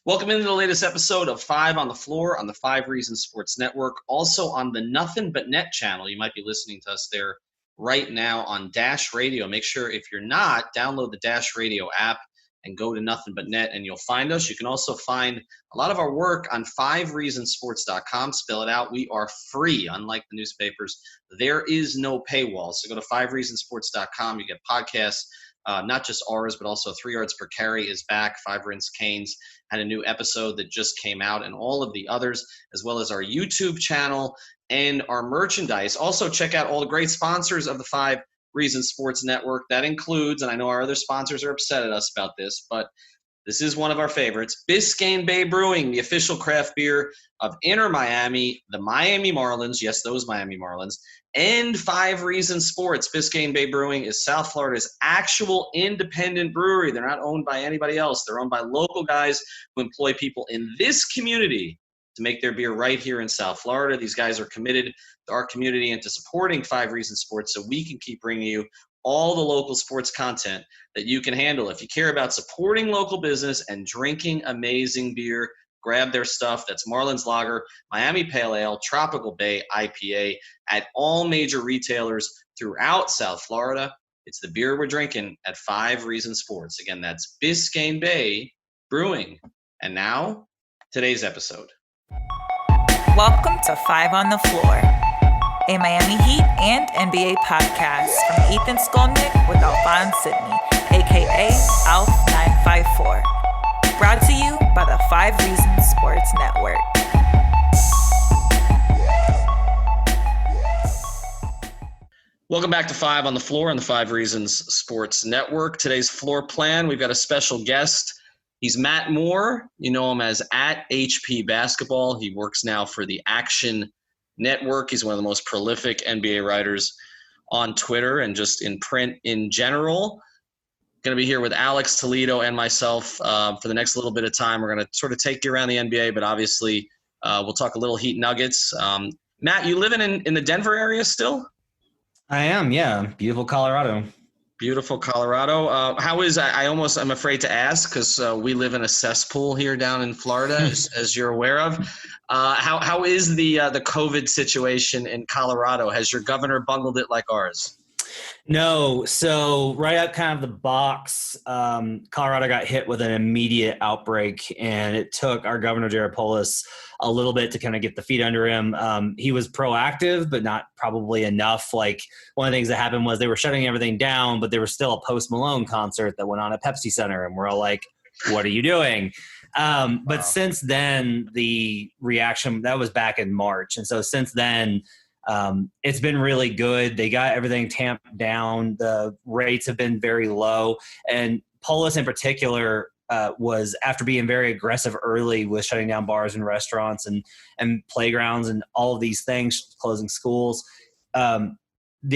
Welcome into the latest episode of Five on the Floor on the Five Reasons Sports Network. Also on the Nothing But Net channel. You might be listening to us there right now on Dash Radio. Make sure if you're not, download the Dash Radio app and go to Nothing But Net and you'll find us. You can also find a lot of our work on fivereasonsports.com. Spell it out. We are free, unlike the newspapers. There is no paywall. So go to fivereasonsports.com. You get podcasts. Not just ours, but also 3 Yards Per Carry is back. Five Rinse Canes had a new episode that just came out, and all of the others, as well as our YouTube channel and our merchandise. Also, check out all the great sponsors of the Five Reasons Sports Network. That includes, and I know our other sponsors are upset at us about this, but this is one of our favorites, Biscayne Bay Brewing, the official craft beer of Inter Miami, the Miami Marlins, yes, those Miami Marlins, and Five Reasons Sports. Biscayne Bay Brewing is South Florida's actual independent brewery. They're not owned by anybody else. They're owned by local guys who employ people in this community to make their beer right here in South Florida. These guys are committed to our community and to supporting Five Reasons Sports so we can keep bringing you all the local sports content that you can handle. If you care about supporting local business and drinking amazing beer, grab their stuff. That's Marlins Lager, Miami Pale Ale, Tropical Bay IPA at all major retailers throughout South Florida. It's the beer we're drinking at Five Reasons Sports. Again, that's Biscayne Bay Brewing. And now, today's episode. Welcome to Five on the Floor, a Miami Heat and NBA podcast from Ethan Skolnick with Alphonse Sidney, a.k.a. Alf954. Brought to you by the Five Reasons Sports Network. Welcome back to Five on the Floor on the Five Reasons Sports Network. Today's floor plan, we've got a special guest. He's Matt Moore. You know him as at HP Basketball. He works now for the Action Network. He's one of the most prolific NBA writers on Twitter and just in print in general. Going to be here with Alex Toledo and myself for the next little bit of time. We're going to sort of take you around the NBA, but obviously we'll talk a little Heat Nuggets. Matt, you living in the Denver area still? I am, yeah. Beautiful Colorado. Beautiful Colorado. How is – I'm afraid to ask because we live in a cesspool here down in Florida, as you're aware of. How is the COVID situation in Colorado? Has your governor bungled it like ours? No. So right up kind of the box, Colorado got hit with an immediate outbreak, and it took our governor, Jared Polis, a little bit to kind of get the feet under him. He was proactive, but not probably enough. Like one of the things that happened was they were shutting everything down, but there was still a Post Malone concert that went on at Pepsi Center, and we're all like, what are you doing? But since then, the reaction, that was back in March. And so since then, it's been really good. They got everything tamped down. The rates have been very low. And Polis in particular was, after being very aggressive early with shutting down bars and restaurants and playgrounds and all of these things, closing schools. The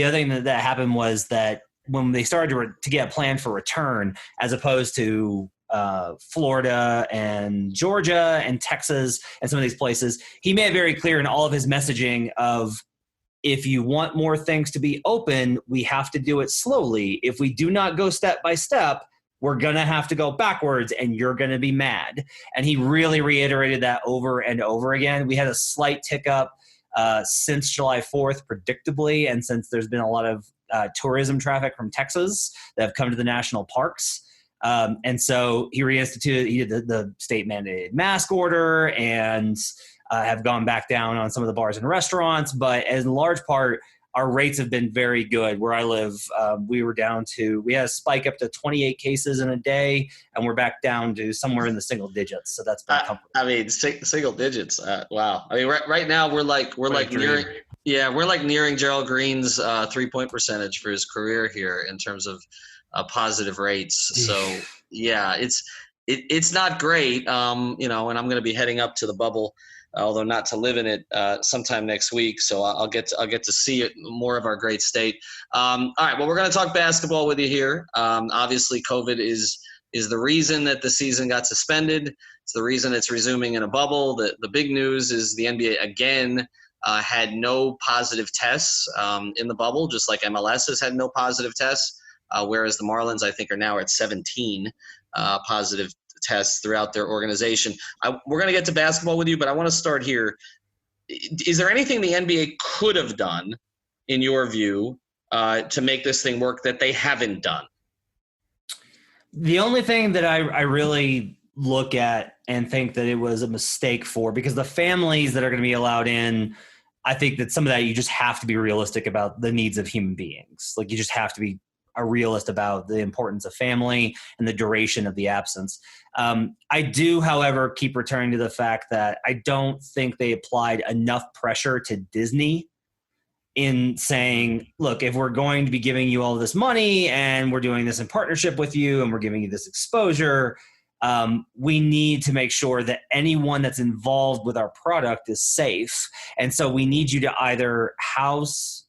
other thing that happened was that when they started to get a plan for return, as opposed to Florida and Georgia and Texas and some of these places, he made it very clear in all of his messaging of, if you want more things to be open, we have to do it slowly. If we do not go step by step, we're going to have to go backwards and you're going to be mad. And he really reiterated that over and over again. We had a slight tick up since July 4th, predictably, and since there's been a lot of tourism traffic from Texas that have come to the national parks. And so he did the state-mandated mask order and have gone back down on some of the bars and restaurants. But in large part, our rates have been very good. Where I live, we had a spike up to 28 cases in a day, and we're back down to somewhere in the single digits. So that's been comfortable. I mean, single digits. Wow. I mean, right now we're like nearing Gerald Green's 3-point percentage for his career here in terms of positive rates. So yeah, it's not great. And I'm going to be heading up to the bubble, although not to live in it, sometime next week. So I'll get to see it, more of our great state. All right, well, we're going to talk basketball with you here. Obviously, COVID is the reason that the season got suspended. It's the reason it's resuming in a bubble. The big news is the NBA again had no positive tests in the bubble, just like MLS has had no positive tests, whereas the Marlins, I think, are now at 17 positive tests throughout their organization. We're going to get to basketball with you, but I want to start here. Is there anything the NBA could have done, in your view, to make this thing work that they haven't done? The only thing that I really look at and think that it was a mistake for, because the families that are going to be allowed in, I think that some of that you just have to be realistic about the needs of human beings. Like, you just have to be a realist about the importance of family and the duration of the absence. I do, however, keep returning to the fact that I don't think they applied enough pressure to Disney in saying, look, if we're going to be giving you all this money and we're doing this in partnership with you and we're giving you this exposure, we need to make sure that anyone that's involved with our product is safe. And so we need you to either house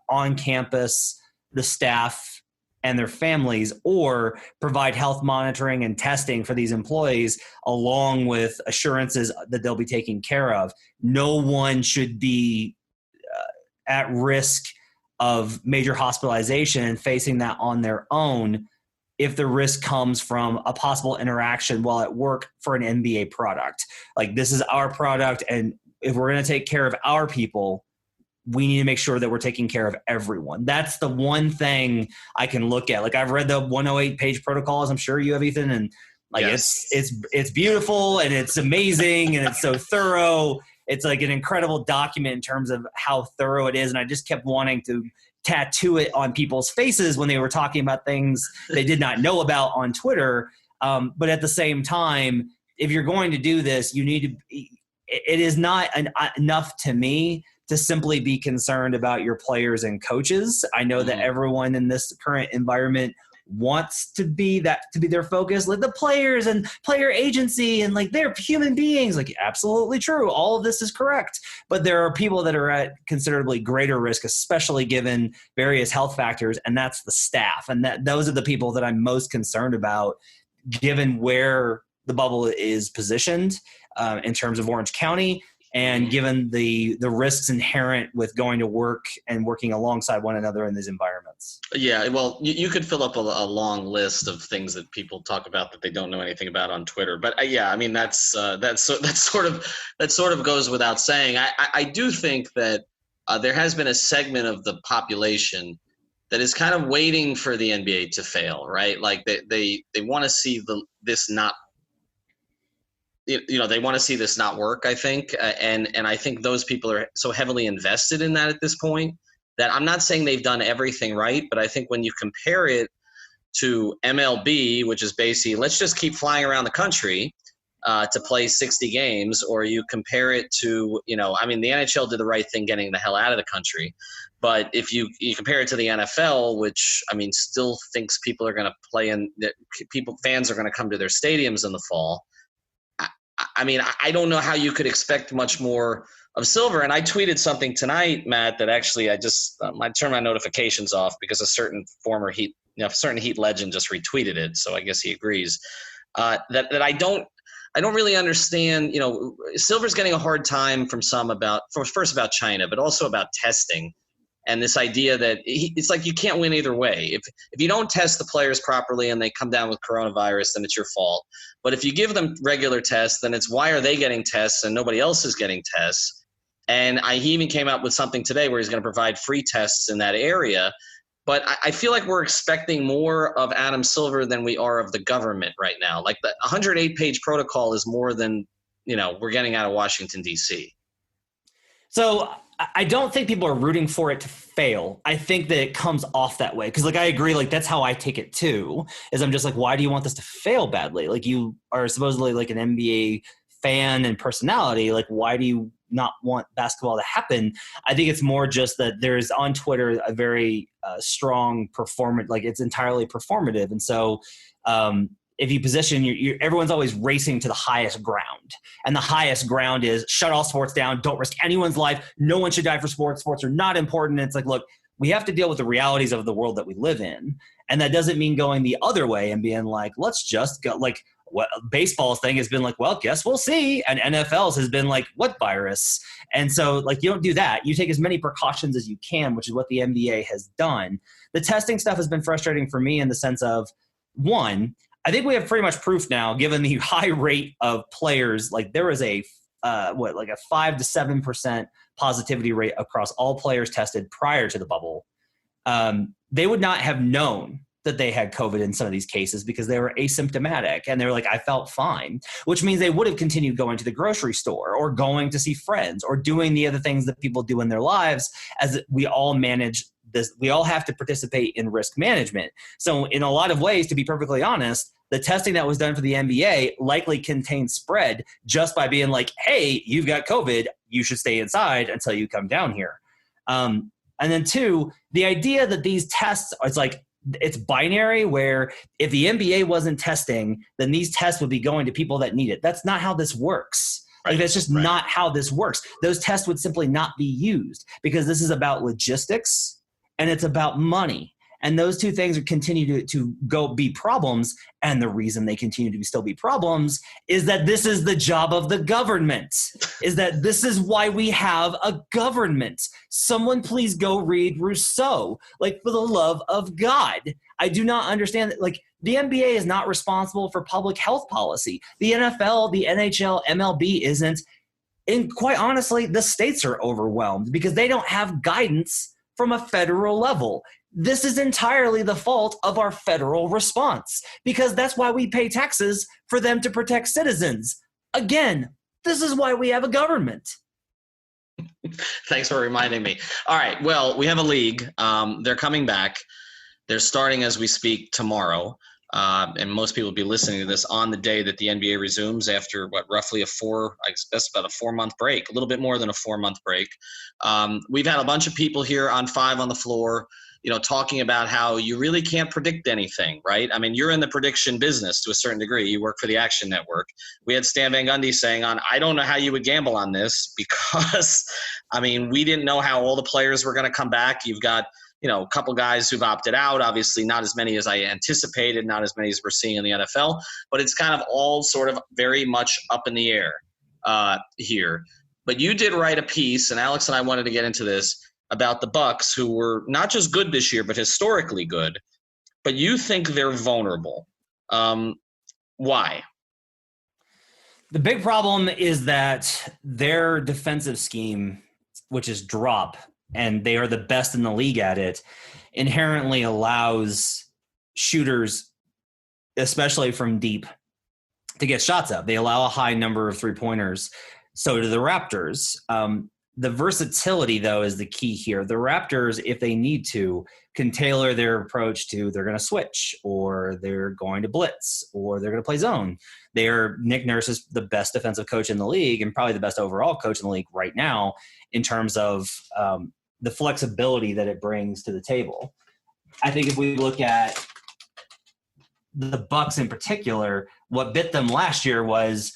on campus the staff and their families, or provide health monitoring and testing for these employees, along with assurances that they'll be taken care of. No one should be at risk of major hospitalization and facing that on their own if the risk comes from a possible interaction while at work for an NBA product. Like, this is our product, and if we're going to take care of our people, we need to make sure that we're taking care of everyone. That's the one thing I can look at. Like, I've read the 108-page protocols. I'm sure you have, Ethan, and like, yes. it's beautiful and it's amazing and it's so thorough. It's like an incredible document in terms of how thorough it is. And I just kept wanting to tattoo it on people's faces when they were talking about things they did not know about on Twitter. But at the same time, if you're going to do this, you need to – it is not enough to me to simply be concerned about your players and coaches. I know that everyone in this current environment wants to be their focus, like the players and player agency, and like, they're human beings. Like, absolutely true. All of this is correct. But there are people that are at considerably greater risk, especially given various health factors, and that's the staff. And those are the people that I'm most concerned about, given where the bubble is positioned in terms of Orange County, and given the risks inherent with going to work and working alongside one another in these environments. Yeah, well, you could fill up a long list of things that people talk about that they don't know anything about on Twitter. But yeah, I mean, that sort of goes without saying. I do think that there has been a segment of the population that is kind of waiting for the NBA to fail, right? Like, they want to see this not. They want to see this not work, I think. And I think those people are so heavily invested in that at this point that I'm not saying they've done everything right, but I think when you compare it to MLB, which is basically, let's just keep flying around the country to play 60 games, or you compare it to, the NHL did the right thing getting the hell out of the country. But if you compare it to the NFL, which, still thinks people are going to play fans are going to come to their stadiums in the fall, I don't know how you could expect much more of Silver. And I tweeted something tonight, Matt, that actually I turned my notifications off because a certain former Heat legend just retweeted it. So I guess he agrees that I don't really understand. Silver's getting a hard time from some about China, but also about testing. And this idea that it's like you can't win either way. If you don't test the players properly and they come down with coronavirus, then it's your fault. But if you give them regular tests, then it's why are they getting tests and nobody else is getting tests? And he even came out with something today where he's going to provide free tests in that area. But I feel like we're expecting more of Adam Silver than we are of the government right now. Like, the 108-page protocol is more than we're getting out of Washington, D.C. So I don't think people are rooting for it to fail. I think that it comes off that way. Because, I agree, that's how I take it too, is I'm just like, why do you want this to fail badly? Like, you are supposedly like an NBA fan and personality. Like, why do you not want basketball to happen? I think it's more just that there's on Twitter a very strong performance, like, it's entirely performative. And so if you position, everyone's always racing to the highest ground. And the highest ground is shut all sports down, don't risk anyone's life, no one should die for sports, sports are not important. And it's like, look, we have to deal with the realities of the world that we live in. And that doesn't mean going the other way and being like, let's just go, like, what baseball's thing has been like, well, guess we'll see. And NFL's has been like, what virus? And so, like, you don't do that. You take as many precautions as you can, which is what the NBA has done. The testing stuff has been frustrating for me in the sense of, one, I think we have pretty much proof now, given the high rate of players. Like there was a 5 to 7% positivity rate across all players tested prior to the bubble. They would not have known that they had COVID in some of these cases because they were asymptomatic and they were like, I felt fine, which means they would have continued going to the grocery store or going to see friends or doing the other things that people do in their lives, as we all manage this. We all have to participate in risk management. So in a lot of ways, to be perfectly honest, the testing that was done for the NBA likely contained spread just by being like, hey, you've got COVID, you should stay inside until you come down here. And then two, the idea that these tests, it's binary, where if the NBA wasn't testing, then these tests would be going to people that need it. That's not how this works. Like, that's just not how this works. Those tests would simply not be used because this is about logistics and it's about money. And those two things continue to go be problems. And the reason they continue to still be problems is that this is the job of the government, is that this is why we have a government. Someone please go read Rousseau, like, for the love of God. I do not understand that. Like, the NBA is not responsible for public health policy. The NFL, the NHL, MLB isn't. And quite honestly, the states are overwhelmed because they don't have guidance from a federal level. This is entirely the fault of our federal response because that's why we pay taxes, for them to protect citizens. Again, this is why we have a government. Thanks for reminding me. All right. Well, we have a league. They're coming back. They're starting as we speak tomorrow. And most people will be listening to this on the day that the NBA resumes after roughly about a 4-month break, a little bit more than a 4-month break. We've had a bunch of people here on 5 on the Floor, talking about how you really can't predict anything, right? I mean, you're in the prediction business to a certain degree. You work for the Action Network. We had Stan Van Gundy saying I don't know how you would gamble on this because, I mean, we didn't know how all the players were going to come back. You've got, a couple guys who've opted out, obviously not as many as I anticipated, not as many as we're seeing in the NFL, but it's kind of all sort of very much up in the air here. But you did write a piece, and Alex and I wanted to get into this, about the Bucks, who were not just good this year, but historically good. But you think they're vulnerable. Why? The big problem is that their defensive scheme, which is drop, and they are the best in the league at it, inherently allows shooters, especially from deep, to get shots up. They allow a high number of three-pointers. So do the Raptors. The versatility, though, is the key here. The Raptors, if they need to, can tailor their approach to they're going to switch, or they're going to blitz, or they're going to play zone. Nick Nurse is the best defensive coach in the league and probably the best overall coach in the league right now in terms of the flexibility that it brings to the table. I think if we look at the Bucks in particular, what bit them last year was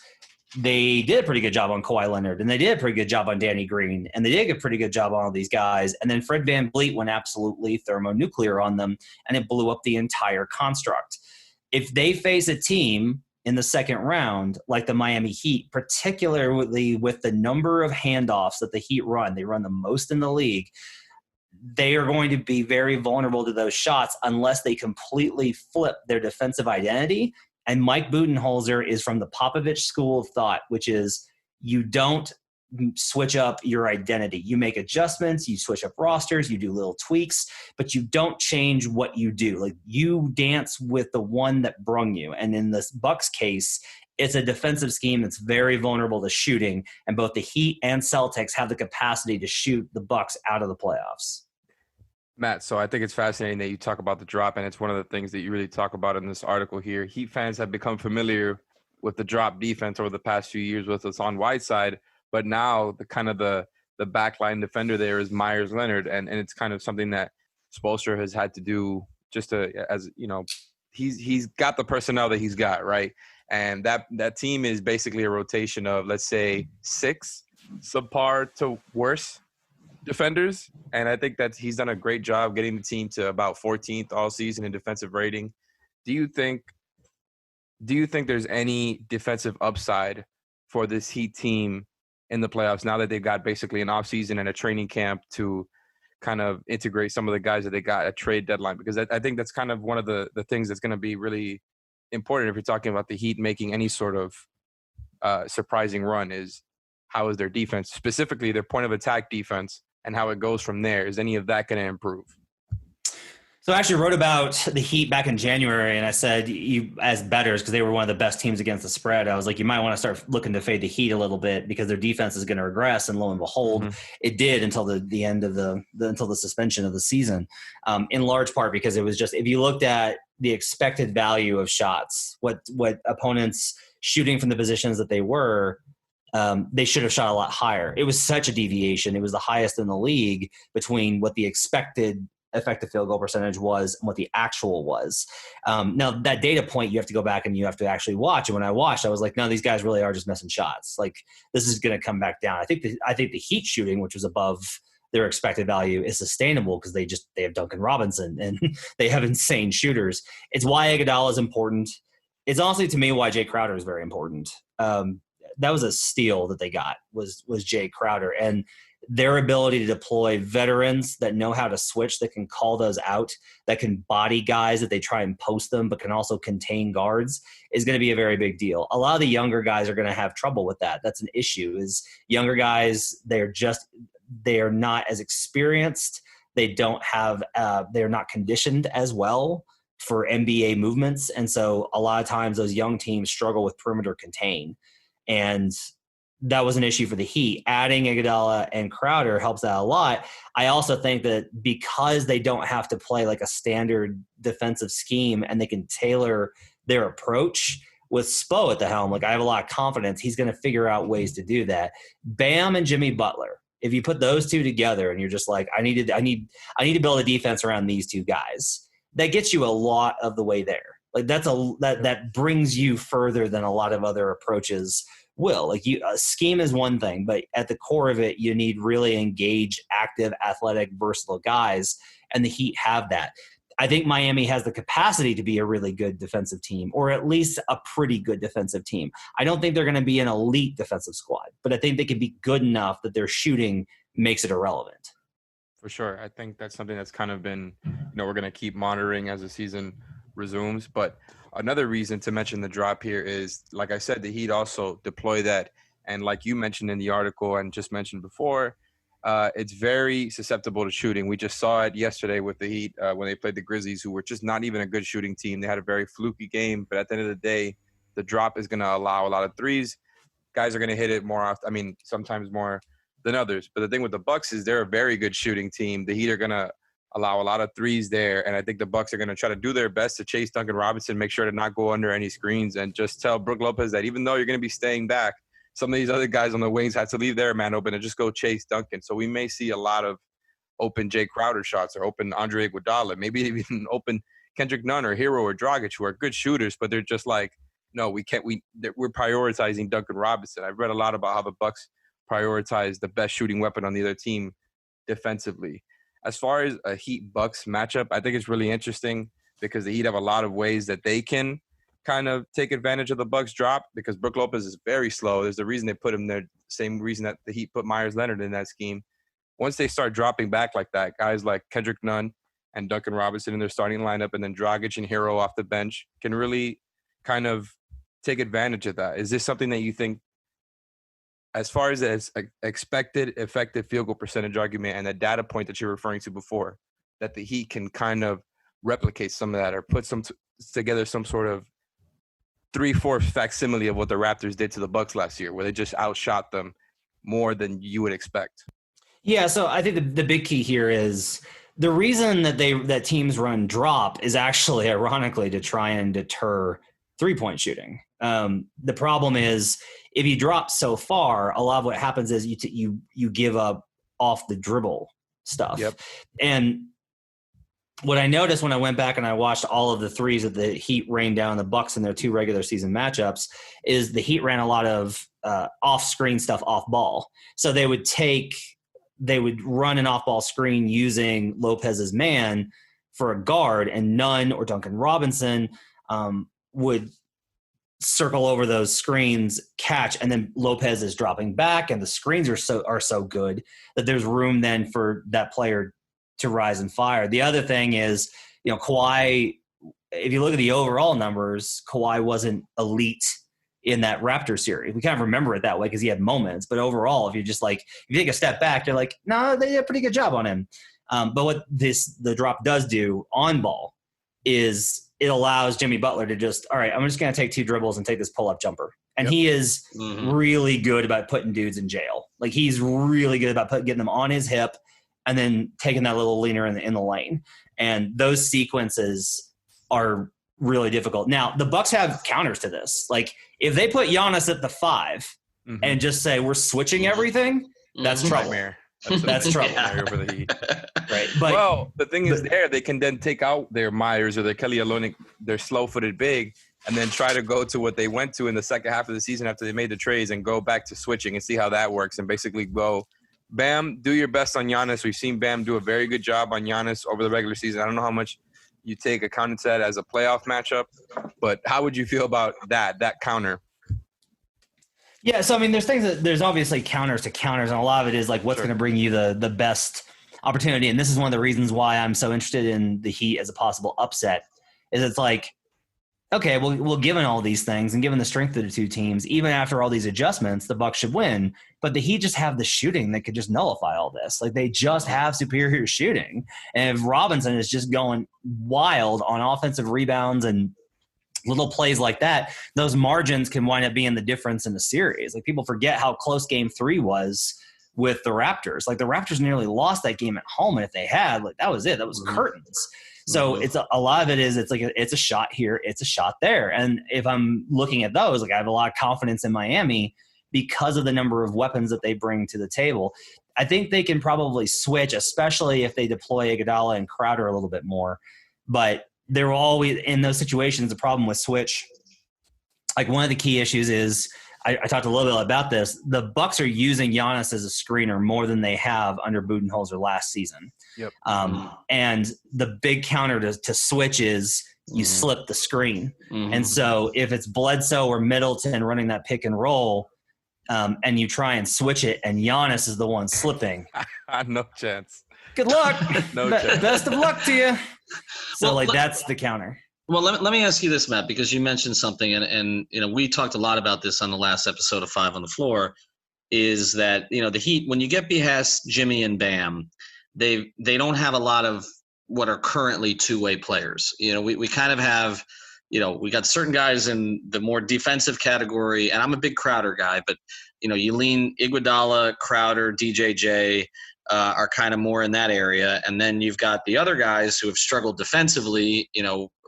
they did a pretty good job on Kawhi Leonard, and they did a pretty good job on Danny Green, and they did a pretty good job on all these guys. And then Fred VanVleet went absolutely thermonuclear on them, and it blew up the entire construct. If they face a team in the second round like the Miami Heat, particularly with the number of handoffs that the Heat run, they run the most in the league, they are going to be very vulnerable to those shots unless they completely flip their defensive identity. And Mike Budenholzer is from the Popovich school of thought, which is you don't switch up your identity. You make adjustments, you switch up rosters, you do little tweaks, but you don't change what you do. Like, you dance with the one that brung you. And in this Bucks case, it's a defensive scheme that's very vulnerable to shooting, and both the Heat and Celtics have the capacity to shoot the Bucks out of the playoffs. Matt, so I think it's fascinating that you talk about the drop, and it's one of the things that you really talk about in this article here. Heat fans have become familiar with the drop defense over the past few years with Hassan Whiteside, but now the backline defender there is Myers Leonard, and it's kind of something that Spoelstra has had to do just he's got the personnel that he's got, right? And that team is basically a rotation of, let's say, 6 subpar to worse defenders, and I think that he's done a great job getting the team to about 14th all season in defensive rating. Do you think there's any defensive upside for this Heat team in the playoffs now that they've got basically an offseason and a training camp to kind of integrate some of the guys that they got at trade deadline? Because I think that's kind of one of the things that's going to be really important if you're talking about the Heat making any sort of surprising run is how is their defense, specifically their point of attack defense, and how it goes from there. Is any of that going to improve? So I actually wrote about the Heat back in January, and I said, you as bettors, because they were one of the best teams against the spread, I was like, you might want to start looking to fade the Heat a little bit because their defense is going to regress. And lo and behold, it did until the end of until the suspension of the season, in large part because it was just, if you looked at the expected value of shots, what opponents shooting from the positions that they were, they should have shot a lot higher. It was such a deviation. It was the highest in the league between what the expected effective field goal percentage was and what the actual was. Now that data point, you have to go back and you have to actually watch. And when I watched, I was like, no, these guys really are just missing shots. Like, this is going to come back down. I think the Heat shooting, which was above their expected value, is sustainable because they have Duncan Robinson and they have insane shooters. It's why Iguodala is important. It's honestly, to me, why Jay Crowder is very important. That was a steal that they got was Jay Crowder, and their ability to deploy veterans that know how to switch, that can call those out, that can body guys that they try and post them, but can also contain guards, is going to be a very big deal. A lot of the younger guys are going to have trouble with that. That's an issue. Is younger guys, they are not as experienced. They don't have, they're not conditioned as well for NBA movements. And so a lot of times those young teams struggle with perimeter contain. And that was an issue for the Heat. Adding Iguodala and Crowder helps that a lot. I also think that because they don't have to play like a standard defensive scheme and they can tailor their approach with Spo at the helm, like I have a lot of confidence he's going to figure out ways to do that. Bam and Jimmy Butler. If you put those two together and you're just like, I need to build a defense around these two guys, that gets you a lot of the way there. Like that brings you further than a lot of other approaches will. Like scheme is one thing, but at the core of it, you need really engaged, active, athletic, versatile guys, and the Heat have that. I think Miami has the capacity to be a really good defensive team, or at least a pretty good defensive team. I don't think they're going to be an elite defensive squad, but I think they can be good enough that their shooting makes it irrelevant. For sure. I think that's something that's kind of been, we're going to keep monitoring as the season resumes. But another reason to mention the drop here is, like I said, the Heat also deploy that. And like you mentioned in the article and just mentioned before, it's very susceptible to shooting. We just saw it yesterday with the Heat when they played the Grizzlies, who were just not even a good shooting team. They had a very fluky game. But at the end of the day, the drop is going to allow a lot of threes. Guys are going to hit it more often. I mean, sometimes more than others. But the thing with the Bucks is they're a very good shooting team. The Heat are going to allow a lot of threes there, and I think the Bucks are going to try to do their best to chase Duncan Robinson, make sure to not go under any screens, and just tell Brook Lopez that even though you're going to be staying back, some of these other guys on the wings have to leave their man open and just go chase Duncan. So we may see a lot of open Jay Crowder shots or open Andre Iguodala, maybe even open Kendrick Nunn or Hero or Dragic, who are good shooters, but they're just like, no, we can't. We're prioritizing Duncan Robinson. I've read a lot about how the Bucks prioritize the best shooting weapon on the other team defensively. As far as a Heat-Bucks matchup, I think it's really interesting because the Heat have a lot of ways that they can kind of take advantage of the Bucks drop because Brook Lopez is very slow. There's a reason they put him there, same reason that the Heat put Myers Leonard in that scheme. Once they start dropping back like that, guys like Kendrick Nunn and Duncan Robinson in their starting lineup, and then Dragic and Hero off the bench can really kind of take advantage of that. Is this something that you think, as far as expected effective field goal percentage argument and the data point that you're referring to before, that the Heat can kind of replicate some of that or put together some sort of 3/4 facsimile of what the Raptors did to the Bucks last year, where they just outshot them more than you would expect? Yeah, so I think the big key here is the reason that teams run drop is actually, ironically, to try and deter three-point shooting. The problem is if you drop so far, a lot of what happens is you give up off the dribble stuff. Yep. And what I noticed when I went back and I watched all of the threes that the Heat rained down the Bucks in their two regular season matchups is the Heat ran a lot of off-screen stuff off ball. So they would run an off-ball screen using Lopez's man for a guard, and Nunn or Duncan Robinson would circle over those screens, catch, and then Lopez is dropping back, and the screens are so good that there's room then for that player to rise and fire. The other thing is, Kawhi if you look at the overall numbers, Kawhi wasn't elite in that Raptors series. We kind of remember it that way because he had moments. But overall, if you take a step back, you're like, no, they did a pretty good job on him. But what the drop does do on ball is it allows Jimmy Butler to just, all right, I'm just going to take 2 dribbles and take this pull-up jumper. And he is really good about putting dudes in jail. Like, he's really good about getting them on his hip and then taking that little leaner in the lane. And those sequences are really difficult. Now, the Bucks have counters to this. Like, if they put Giannis at the 5 and just say, we're switching everything, that's trouble. Nightmare. That's trouble. For the Heat. Right. But, the thing is they can then take out their Myers or their Kelly Olynyk, their slow-footed big, and then try to go to what they went to in the second half of the season after they made the trades and go back to switching and see how that works and basically go, Bam, do your best on Giannis. We've seen Bam do a very good job on Giannis over the regular season. I don't know how much you take account to that as a playoff matchup, but how would you feel about that counter? Yeah, so I mean, there's obviously counters to counters, and a lot of it is like what's going to bring you the best opportunity. And this is one of the reasons why I'm so interested in the Heat as a possible upset. Is it's like, okay, well, given all these things and given the strength of the two teams, even after all these adjustments, the Bucks should win. But the Heat just have the shooting that could just nullify all this. Like, they just have superior shooting, and if Robinson is just going wild on offensive rebounds and little plays like that, those margins can wind up being the difference in the series. Like, people forget how close Game 3 was with the Raptors. Like, the Raptors nearly lost that game at home, and if they had, like, that was it. That was curtains. So it's a lot of it is it's a shot here, it's a shot there. And if I'm looking at those, like, I have a lot of confidence in Miami because of the number of weapons that they bring to the table. I think they can probably switch, especially if they deploy Iguodala and Crowder a little bit more. But there will always, in those situations, the problem with switch, like, one of the key issues is, I talked a little bit about this, the Bucks are using Giannis as a screener more than they have under Budenholzer last season. Yep. And the big counter to switch is you slip the screen. And so if it's Bledsoe or Middleton running that pick and roll, and you try and switch it and Giannis is the one slipping. No chance. Good luck. Chance. Best of luck to you. So, Well, that's the counter. Well, let me ask you this, Matt, because you mentioned something, and we talked a lot about this on the last episode of 5 on the Floor, is that, the Heat, when you get past Jimmy and Bam, they don't have a lot of what are currently two-way players. We kind of have, we got certain guys in the more defensive category, and I'm a big Crowder guy, but, you lean Iguodala, Crowder, DJJ, are kind of more in that area. And then you've got the other guys who have struggled defensively,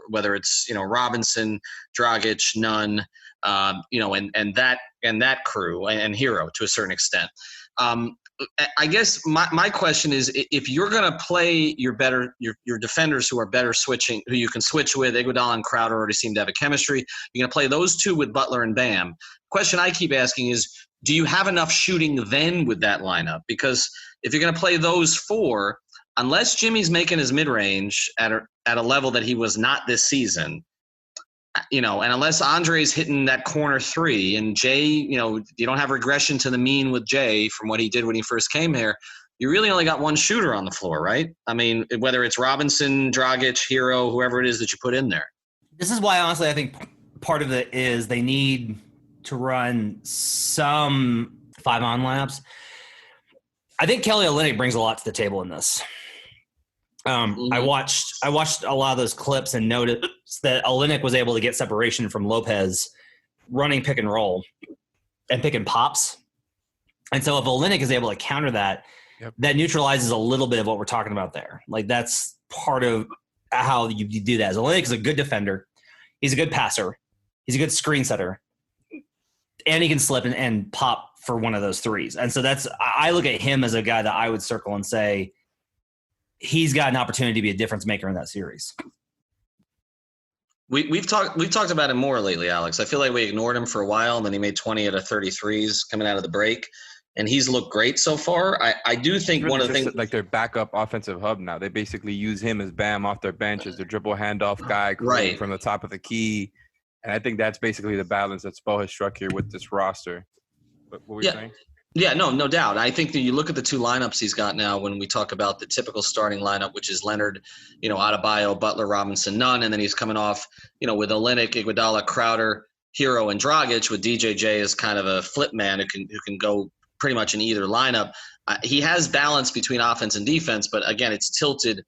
whether it's, Robinson, Dragic, Nunn, and that crew and Hero to a certain extent. I guess my question is, if you're going to play your defenders who are better switching, who you can switch with, Iguodala and Crowder already seem to have a chemistry. You're going to play those two with Butler and Bam. Question I keep asking is, do you have enough shooting then with that lineup? Because if you're going to play those 4, unless Jimmy's making his mid-range at a level that he was not this season, and unless Andre's hitting that corner 3 and Jay, you don't have regression to the mean with Jay from what he did when he first came here, you really only got one shooter on the floor, right? I mean, whether it's Robinson, Dragic, Hero, whoever it is that you put in there. This is why, honestly, I think part of it is they need to run some 5-on lineups. I think Kelly Olynyk brings a lot to the table in this. I watched a lot of those clips and noticed that Olynyk was able to get separation from Lopez running pick and roll and pick and pops. And so if Olynyk is able to counter that, that neutralizes a little bit of what we're talking about there. Like, that's part of how you do that. Olynyk is a good defender. He's a good passer. He's a good screen setter. And he can slip and pop for one of those threes. And so I look at him as a guy that I would circle and say, he's got an opportunity to be a difference maker in that series. We've talked about him more lately, Alex. I feel like we ignored him for a while, and then he made 20 out of 33s coming out of the break, and he's looked great so far. I do think one of the things, like, their backup offensive hub now, they basically use him as Bam off their bench as their dribble handoff guy from the top of the key. And I think that's basically the balance that Spo has struck here with this roster. What were you saying? Yeah, no doubt. I think that you look at the two lineups he's got now when we talk about the typical starting lineup, which is Leonard, Adebayo, Butler, Robinson, Nunn, and then he's coming off, with Olynyk, Iguodala, Crowder, Hero, and Dragic, with DJJ as kind of a flip man who can go pretty much in either lineup. He has balance between offense and defense, but again, it's tilted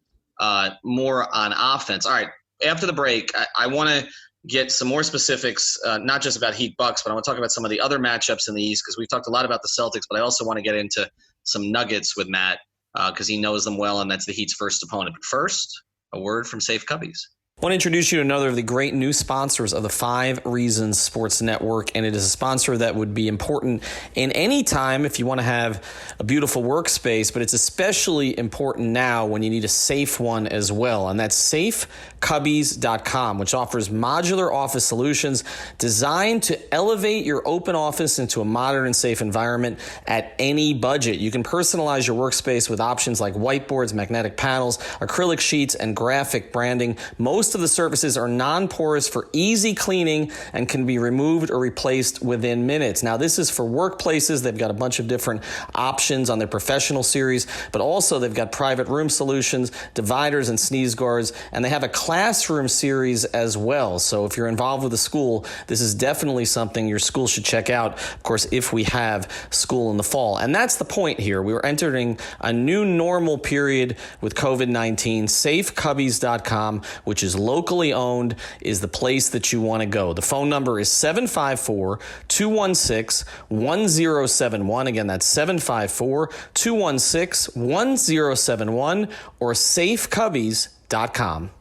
more on offense. All right, after the break, I want to get some more specifics, not just about Heat Bucks, but I want to talk about some of the other matchups in the East, because we've talked a lot about the Celtics, but I also want to get into some Nuggets with Matt because he knows them well, and that's the Heat's first opponent. But first, a word from Safe Cubbies. I want to introduce you to another of the great new sponsors of the 5 Reasons Sports Network, and it is a sponsor that would be important in any time if you want to have a beautiful workspace, but it's especially important now when you need a safe one as well, and that's safecubbies.com, which offers modular office solutions designed to elevate your open office into a modern and safe environment at any budget. You can personalize your workspace with options like whiteboards, magnetic panels, acrylic sheets, and graphic branding. Most of the surfaces are non-porous for easy cleaning and can be removed or replaced within minutes. Now, this is for workplaces. They've got a bunch of different options on their professional series, but also they've got private room solutions, dividers, and sneeze guards, and they have a classroom series as well. So if you're involved with a school, this is definitely something your school should check out, of course, if we have school in the fall. And that's the point here. We are entering a new normal period with COVID-19. Safecubbies.com, which is locally owned, is the place that you want to go. The phone number is 754-216-1071. Again, that's 754-216-1071 or safecubbies.com.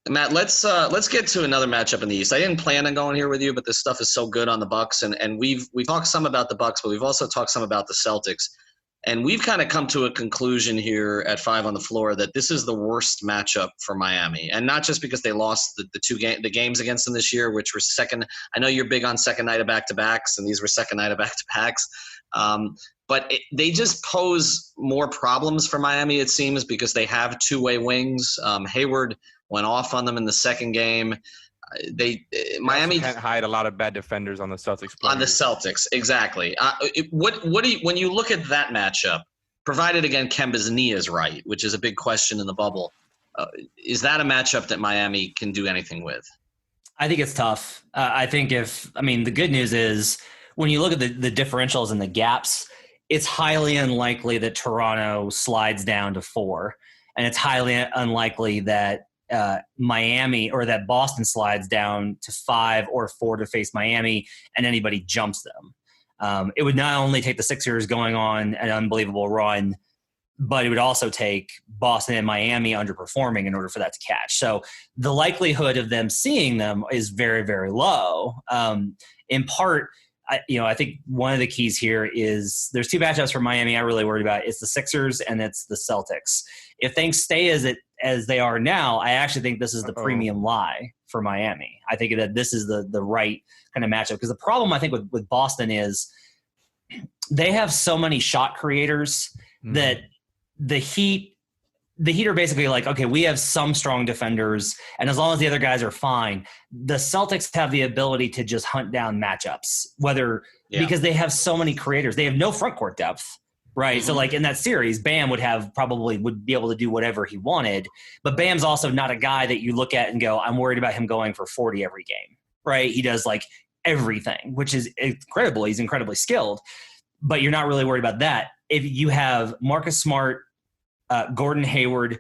Matt, let's get to another matchup in the East. I didn't plan on going here with you, but this stuff is so good on the Bucks, and we've talked some about the Bucks, but we've also talked some about the Celtics. And we've kind of come to a conclusion here at 5 on the Floor that this is the worst matchup for Miami. And not just because they lost the games against them this year, which were second. I know you're big on second night of back-to-backs, and these were second night of back-to-backs. But they just pose more problems for Miami, it seems, because they have two-way wings. Hayward went off on them in the second game. Miami can't hide a lot of bad defenders on the Celtics. On the Celtics, exactly. What do you, when you look at that matchup, provided again Kemba's knee is right, which is a big question in the bubble, is that a matchup that Miami can do anything with? I think it's tough. The good news is when you look at the differentials and the gaps, it's highly unlikely that Toronto slides down to 4, and it's highly unlikely that Miami or that Boston slides down to 5 or 4 to face Miami and anybody jumps them. It would not only take the Sixers going on an unbelievable run, but it would also take Boston and Miami underperforming in order for that to catch. So the likelihood of them seeing them is very, very low. In part, I think one of the keys here is there's 2 matchups for Miami I'm really worried about. It's the Sixers and it's the Celtics. If things stay as they are now, I actually think this is the premium lie for Miami. I think that this is the right kind of matchup, because the problem I think with Boston is they have so many shot creators that the Heat are basically like, okay, we have some strong defenders, and as long as the other guys are fine, the Celtics have the ability to just hunt down matchups, because they have so many creators. They have no front court depth, right? Mm-hmm. So like in that series, Bam would be able to do whatever he wanted, but Bam's also not a guy that you look at and go, I'm worried about him going for 40 every game, right? He does like everything, which is incredible. He's incredibly skilled, but you're not really worried about that. If you have Marcus Smart, Gordon Hayward,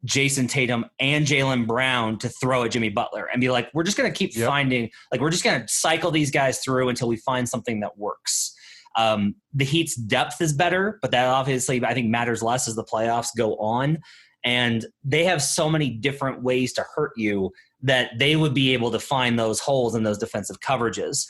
Jason Tatum, and Jaylen Brown to throw at Jimmy Butler and be like, we're just going to keep finding, like, we're just going to cycle these guys through until we find something that works. The Heat's depth is better, but that obviously I think matters less as the playoffs go on. And they have so many different ways to hurt you that they would be able to find those holes in those defensive coverages.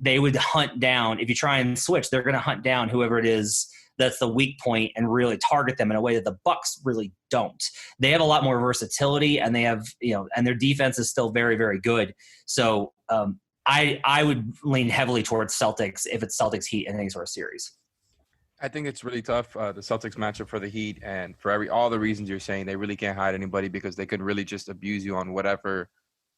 They would hunt down, if you try and switch, they're going to hunt down whoever it is that's the weak point and really target them in a way that the Bucks really don't. They have a lot more versatility, and they have, and their defense is still very, very good. So I would lean heavily towards Celtics if it's Celtics Heat in any sort of series. I think it's really tough, the Celtics matchup for the Heat, and for all the reasons you're saying, they really can't hide anybody because they could really just abuse you on whatever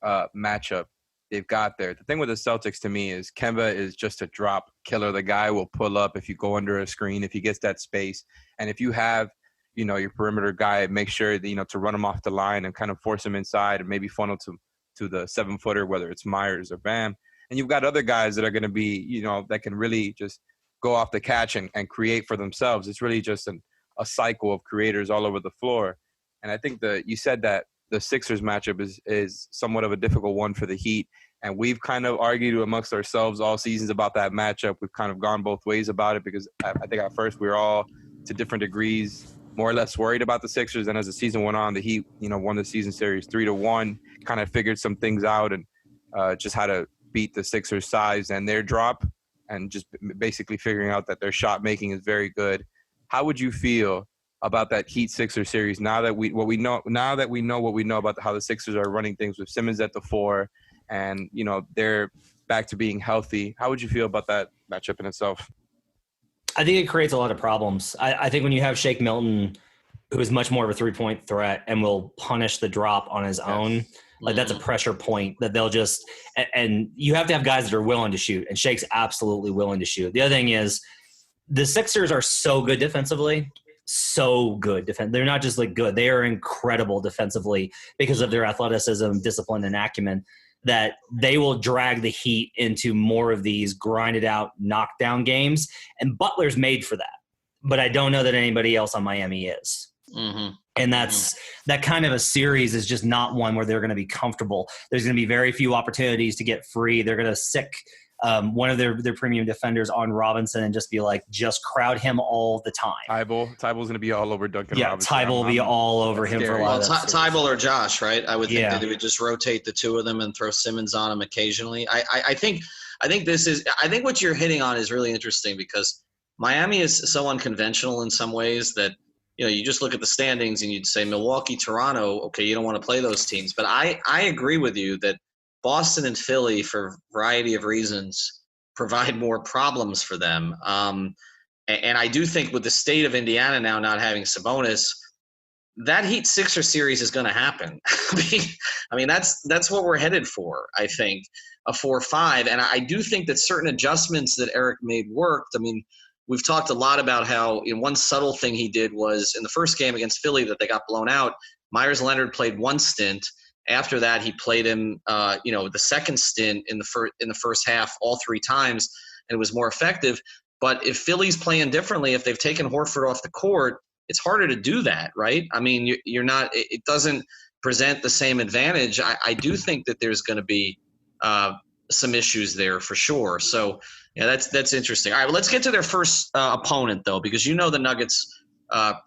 matchup they've got there. The thing with the Celtics to me is Kemba is just a drop killer. The guy will pull up if you go under a screen, if he gets that space. And if you have, your perimeter guy, make sure that, to run him off the line and kind of force him inside and maybe funnel to the 7-footer, whether it's Myers or Bam. And you've got other guys that are going to be, that can really just go off the catch and create for themselves. It's really just a cycle of creators all over the floor. And I think you said that the Sixers matchup is somewhat of a difficult one for the Heat. And we've kind of argued amongst ourselves all seasons about that matchup. We've kind of gone both ways about it because I think at first we were all to different degrees more or less worried about the Sixers. And as the season went on, the Heat, won the season series 3-1, kind of figured some things out and just how to beat the Sixers' size and their drop and just basically figuring out that their shot making is very good. How would you feel about that Heat-Sixers series now that we know what we know about how the Sixers are running things with Simmons at the 4 and, they're back to being healthy? How would you feel about that matchup in itself? I think it creates a lot of problems. I think when you have Shake Milton, who is much more of a three-point threat and will punish the drop on his own, that's a pressure point that they'll just – and you have to have guys that are willing to shoot, and Shake's absolutely willing to shoot. The other thing is the Sixers are so good defensively, so good. They're not just good. They are incredible defensively because of their athleticism, discipline, and acumen, that they will drag the Heat into more of these grinded out knockdown games. And Butler's made for that. But I don't know that anybody else on Miami is. Mm-hmm. And that kind of a series is just not one where they're going to be comfortable. There's going to be very few opportunities to get free. They're going to sick one of their premium defenders on Robinson and just crowd him all the time. Tyball's going to be all over Duncan Robinson. Tyball will be all over him for a while. Tyball or Josh, right? I would think that they would just rotate the two of them and throw Simmons on him occasionally. I think what you're hitting on is really interesting because Miami is so unconventional in some ways that, you just look at the standings and you'd say Milwaukee, Toronto, okay, you don't want to play those teams. But I agree with you that Boston and Philly, for a variety of reasons, provide more problems for them. And I do think with the state of Indiana now not having Sabonis, that Heat-Sixers series is going to happen. I mean, that's what we're headed for, I think, a 4-5. And I do think that certain adjustments that Eric made worked. I mean, we've talked a lot about how one subtle thing he did was in the first game against Philly that they got blown out, Myers Leonard played one stint. After that, he played him, the second stint in the first half all three times, and it was more effective. But if Philly's playing differently, if they've taken Horford off the court, it's harder to do that, right? I mean, you're not. It doesn't present the same advantage. I do think that there's going to be some issues there for sure. So yeah, that's interesting. All right, well, let's get to their first opponent though, because the Nuggets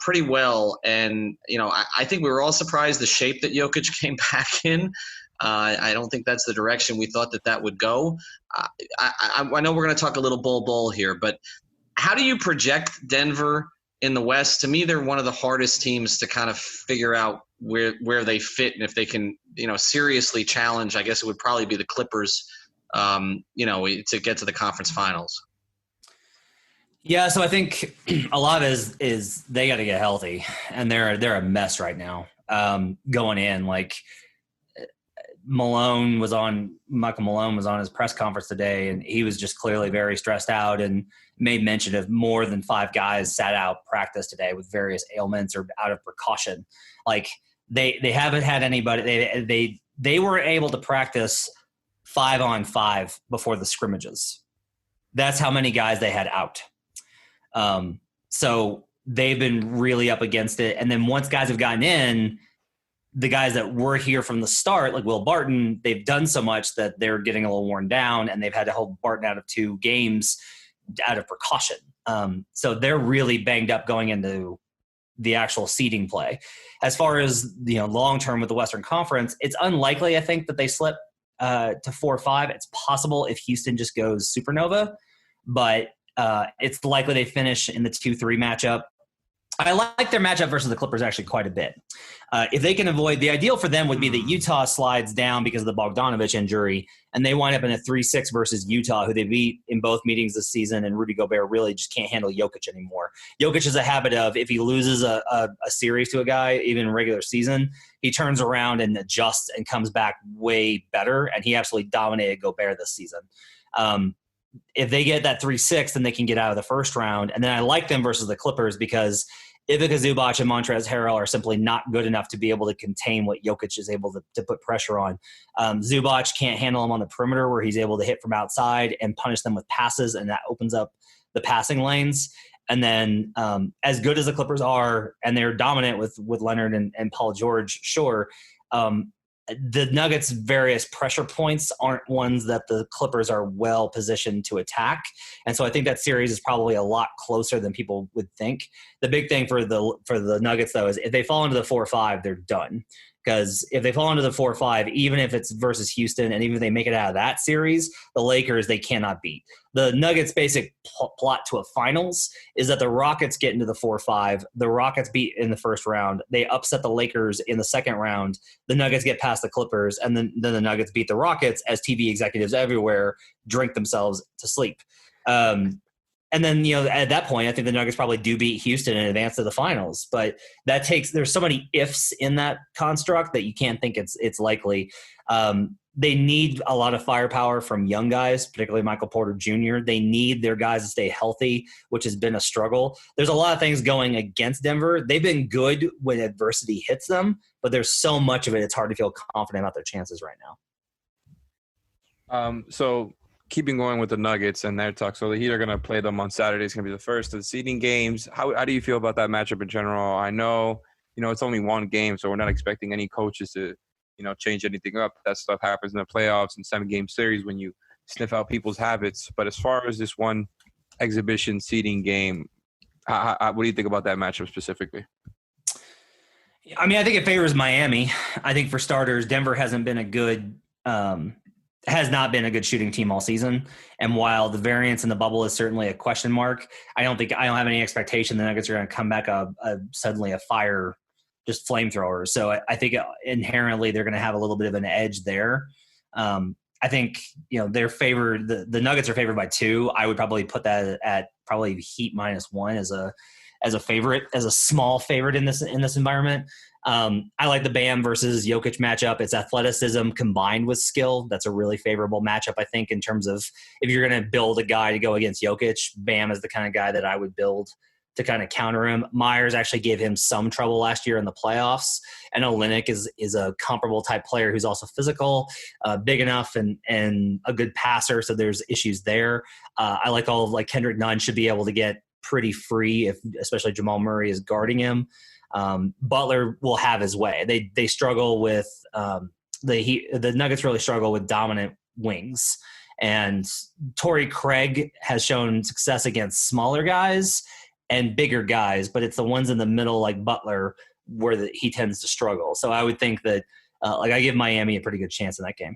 pretty well, and I think we were all surprised the shape that Jokic came back in. I don't think that's the direction we thought that would go. I know we're going to talk a little Bol Bol here, but how do you project Denver in the West? To me, they're one of the hardest teams to kind of figure out where they fit and if they can, seriously challenge. I guess it would probably be the Clippers, to get to the conference finals. Yeah, so I think a lot of it is they got to get healthy, and they're a mess right now. Going in, Michael Malone was on his press conference today, and he was just clearly very stressed out and made mention of more than 5 guys sat out practice today with various ailments or out of precaution. They haven't had anybody. They were able to practice 5-on-5 before the scrimmages. That's how many guys they had out. So they've been really up against it. And then once guys have gotten in, the guys that were here from the start, like Will Barton, they've done so much that they're getting a little worn down, and they've had to hold Barton out of 2 games out of precaution. So they're really banged up going into the actual seeding play. As far as, long-term with the Western Conference, it's unlikely, I think, that they slip to 4-5. It's possible if Houston just goes supernova, but it's likely they finish in the 2-3 matchup. I like their matchup versus the Clippers actually quite a bit. If they can avoid, the ideal for them would be that Utah slides down because of the Bogdanovich injury, and they wind up in a 3-6 versus Utah, who they beat in both meetings this season, and Rudy Gobert really just can't handle Jokic anymore. Jokic has a habit of, if he loses a series to a guy, even in regular season, he turns around and adjusts and comes back way better, and he absolutely dominated Gobert this season. If they get that 3-6, then they can get out of the first round. And then I like them versus the Clippers because Ivica Zubac and Montrezl Harrell are simply not good enough to be able to contain what Jokic is able to put pressure on. Zubac can't handle him on the perimeter where he's able to hit from outside and punish them with passes, and that opens up the passing lanes. And then as good as the Clippers are, and they're dominant with Leonard and Paul George, sure, the Nuggets' various pressure points aren't ones that the Clippers are well positioned to attack. And so I think that series is probably a lot closer than people would think. The big thing for the Nuggets, though, is if they fall into the 4-5, they're done. Because if they fall into the 4-5, even if it's versus Houston, and even if they make it out of that series, the Lakers, they cannot beat. The Nuggets' basic plot to a finals is that the Rockets get into the 4-5. The Rockets beat in the first round. They upset the Lakers in the second round. The Nuggets get past the Clippers, and then the Nuggets beat the Rockets as TV executives everywhere drink themselves to sleep. And then, at that point, I think the Nuggets probably do beat Houston and advance to the finals. But there's so many ifs in that construct that you can't think it's likely. They need a lot of firepower from young guys, particularly Michael Porter Jr. They need their guys to stay healthy, which has been a struggle. There's a lot of things going against Denver. They've been good when adversity hits them, but there's so much of it, it's hard to feel confident about their chances right now. So keeping going with the Nuggets and their talk, so the Heat are going to play them on Saturday. It's going to be the first of the seeding games. How do you feel about that matchup in general? I know, it's only one game, so we're not expecting any coaches to, change anything up. That stuff happens in the playoffs and 7-game series when you sniff out people's habits. But as far as this one exhibition seeding game, what do you think about that matchup specifically? I mean, I think it favors Miami. I think for starters, Denver hasn't been has not been a good shooting team all season. And while the variance in the bubble is certainly a question mark, I don't have any expectation the Nuggets are going to come back suddenly a fire, just flamethrower. So I think inherently they're going to have a little bit of an edge there. I think, they're favored. The Nuggets are favored by 2. I would probably put that at probably Heat -1 as a favorite, as a small favorite in this environment. I like the Bam versus Jokic matchup. It's athleticism combined with skill. That's a really favorable matchup, I think, in terms of if you're going to build a guy to go against Jokic, Bam is the kind of guy that I would build to kind of counter him. Myers actually gave him some trouble last year in the playoffs. And Olynyk is a comparable type player who's also physical, big enough, and a good passer. So there's issues there. I like Kendrick Nunn should be able to get pretty free especially Jamal Murray is guarding him. Butler will have his way. They struggle with the Nuggets really struggle with dominant wings, and Torrey Craig has shown success against smaller guys and bigger guys, but it's the ones in the middle like Butler where he tends to struggle. So I would think that I give Miami a pretty good chance in that game.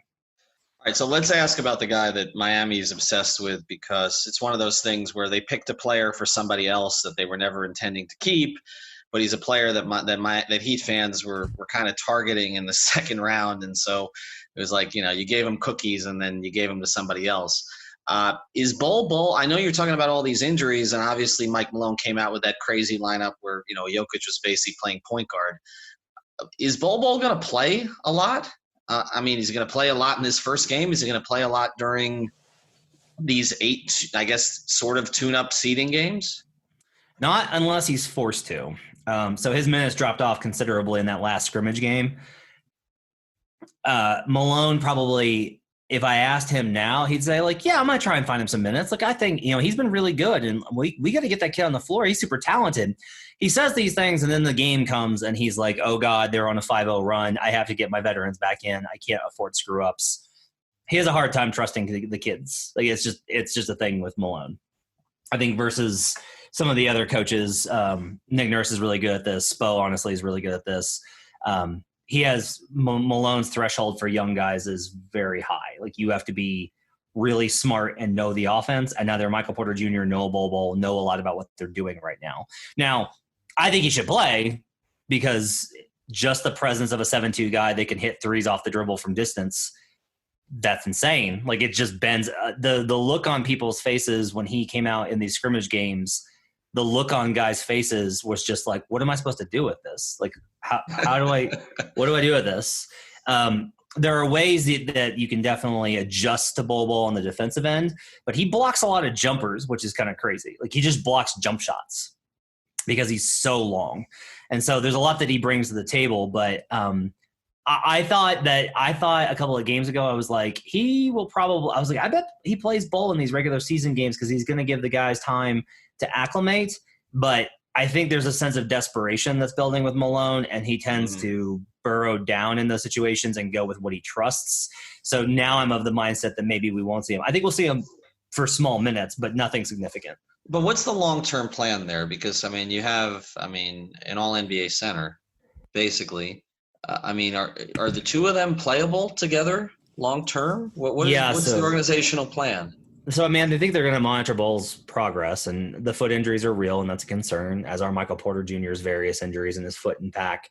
All right, so let's ask about the guy that Miami is obsessed with, because it's one of those things where they picked a player for somebody else that they were never intending to keep, but he's a player that Heat fans were kind of targeting in the second round, and so it was like, you gave him cookies and then you gave him to somebody else. Is Bol Bol? I know you're talking about all these injuries, and obviously Mike Malone came out with that crazy lineup where Jokic was basically playing point guard. Is Bol Bol going to play a lot? He's going to play a lot in this first game. Is he going to play a lot during these 8, I guess, sort of tune-up seeding games? Not unless he's forced to. So his minutes dropped off considerably in that last scrimmage game. Malone probably, if I asked him now, he'd say, yeah, I'm going to try and find him some minutes. I think, he's been really good, and we got to get that kid on the floor. He's super talented. He says these things, and then the game comes, and he's like, oh, God, they're on a 5-0 run. I have to get my veterans back in. I can't afford screw-ups. He has a hard time trusting the kids. It's just a thing with Malone. I think versus some of the other coaches, Nick Nurse is really good at this. Spo, honestly, is really good at this. He has Malone's threshold for young guys is very high. You have to be really smart and know the offense. And neither Michael Porter Jr., Bol Bol know a lot about what they're doing right now. Now, I think he should play because just the presence of a 7'2" guy that can hit threes off the dribble from distance, that's insane. Like, it just bends the look on people's faces when he came out in these scrimmage games. The look on guys' faces was just like, what am I supposed to do with this? Like, what do I do with this? There are ways that you can definitely adjust to Bol Bol on the defensive end, but he blocks a lot of jumpers, which is kind of crazy. Like, he just blocks jump shots because he's so long. And so there's a lot that he brings to the table, but I thought a couple of games ago, I was like, I bet he plays Bol in these regular season games because he's going to give the guys time to acclimate. But I think there's a sense of desperation that's building with Malone, and he tends to burrow down in those situations and go with what he trusts. So now I'm of the mindset that maybe we won't see him. I think we'll see him for small minutes, but nothing significant. But what's the long-term plan there? Because, you have, an all-NBA center, basically. Are the two of them playable together long-term? What's the organizational plan? So, I think they're going to monitor Bol's progress, and the foot injuries are real, and that's a concern, as are Michael Porter Jr.'s various injuries in his foot and pack.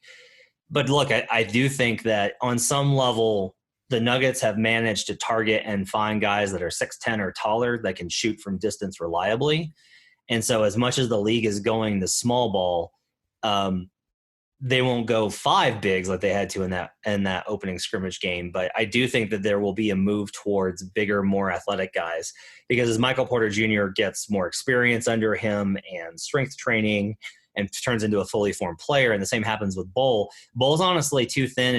But look, I do think that on some level, the Nuggets have managed to target and find guys that are 6'10" or taller that can shoot from distance reliably. And so as much as the league is going the small ball, they won't go 5 bigs like they had to in that opening scrimmage game. But I do think that there will be a move towards bigger, more athletic guys, because as Michael Porter Jr. gets more experience under him and strength training and turns into a fully formed player, and the same happens with Bol. Bol's honestly too thin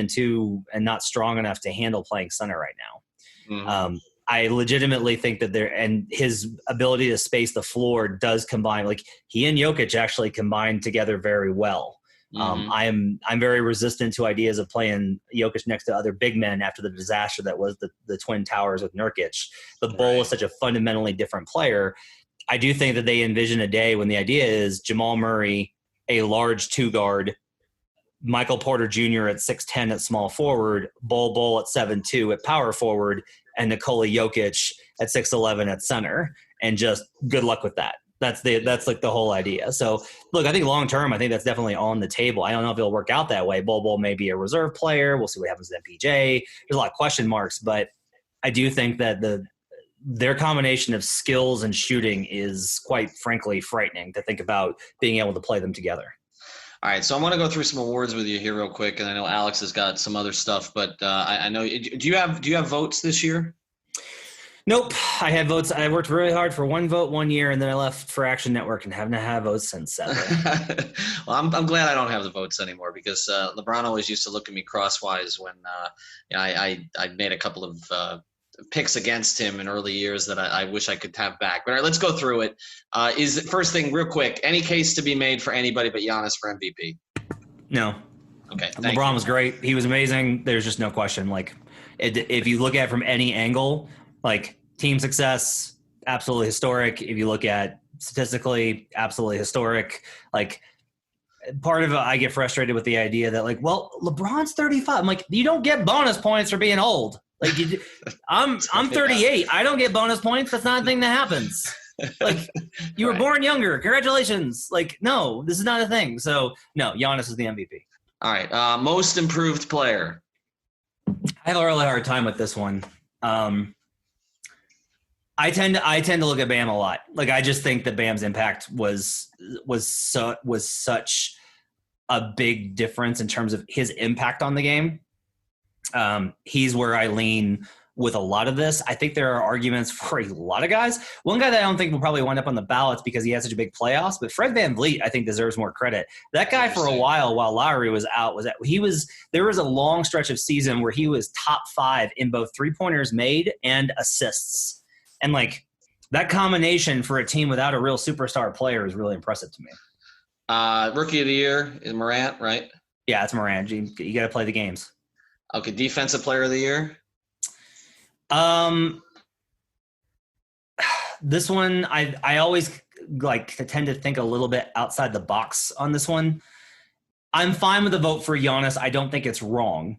and not strong enough to handle playing center right now. Mm-hmm. I legitimately think that his ability to space the floor does combine. Like, he and Jokic actually combine together very well. Mm-hmm. I'm very resistant to ideas of playing Jokic next to other big men after the disaster that was the Twin Towers with Nurkic. But Bol is such a fundamentally different player. I do think that they envision a day when the idea is Jamal Murray, a large 2-guard, Michael Porter Jr. at 6'10" at small forward, Bol Bol at 7'2" at power forward, and Nikola Jokic at 6'11" at center. And just good luck with that. That's like the whole idea. So, look, I think long-term, I think that's definitely on the table. I don't know if it'll work out that way. Bol Bol may be a reserve player. We'll see what happens to MPJ. There's a lot of question marks, but I do think that their combination of skills and shooting is, quite frankly, frightening to think about being able to play them together. All right, so I want to go through some awards with you here real quick, and I know Alex has got some other stuff, but I know – do you have votes this year? Nope. I had votes. I worked really hard for one vote 1 year, and then I left for Action Network and haven't had votes since. Sadly. Well, I'm glad I don't have the votes anymore, because LeBron always used to look at me crosswise when I made a couple of picks against him in early years that I wish I could have back. But all right, let's go through it. First thing, real quick, any case to be made for anybody but Giannis for MVP? No. Okay. LeBron was great. He was amazing. There's just no question. Like, if you look at it from any angle, like, team success, absolutely historic. If you look at statistically, absolutely historic. Like, part of it, I get frustrated with the idea that, like, well, LeBron's 35. I'm like, you don't get bonus points for being old. Like, I'm 38. I don't get bonus points. That's not a thing that happens. Like, you were born younger. Congratulations. Like, no, this is not a thing. So, no, Giannis is the MVP. All right. Most improved player. I have a really hard time with this one. I tend to look at Bam a lot. Like, I just think that Bam's impact was such a big difference in terms of his impact on the game. He's where I lean with a lot of this. I think there are arguments for a lot of guys. One guy that I don't think will probably wind up on the ballots because he had such a big playoffs, but Fred VanVleet, I think, deserves more credit. That guy, for a while Lowry was out, there was a long stretch of season where he was top 5 in both 3-pointers made and assists. And, like, that combination for a team without a real superstar player is really impressive to me. Rookie of the year is Morant, right? Yeah, it's Morant. You got to play the games. Okay, defensive player of the year? This one, I always like to tend to think a little bit outside the box on this one. I'm fine with the vote for Giannis. I don't think it's wrong.